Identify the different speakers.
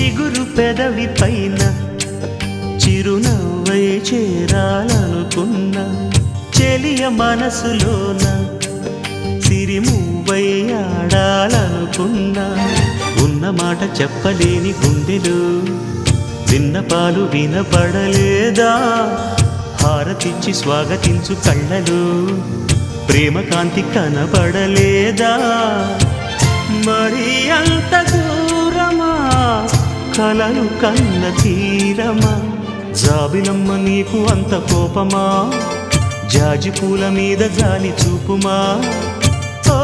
Speaker 1: చిగురు పెదవి పైన చిరునవ్వై చేరాలనుకున్నా చెలియ మనసులోన సిరిమువ్వై ఆడాలనుకున్నా ఉన్న మాట చెప్పలేని గుండెలు విన్నపాలు వినపడలేదా హారతిచ్చి స్వాగతించు కళ్ళలు ప్రేమ కాంతి కనపడలేదా మరి అంత దూరమా కలలు కన్న తీరమా జాబిలమ్మ నీకు అంత కోపమా జాజి పూల మీద జాలి చూపుమా ఓ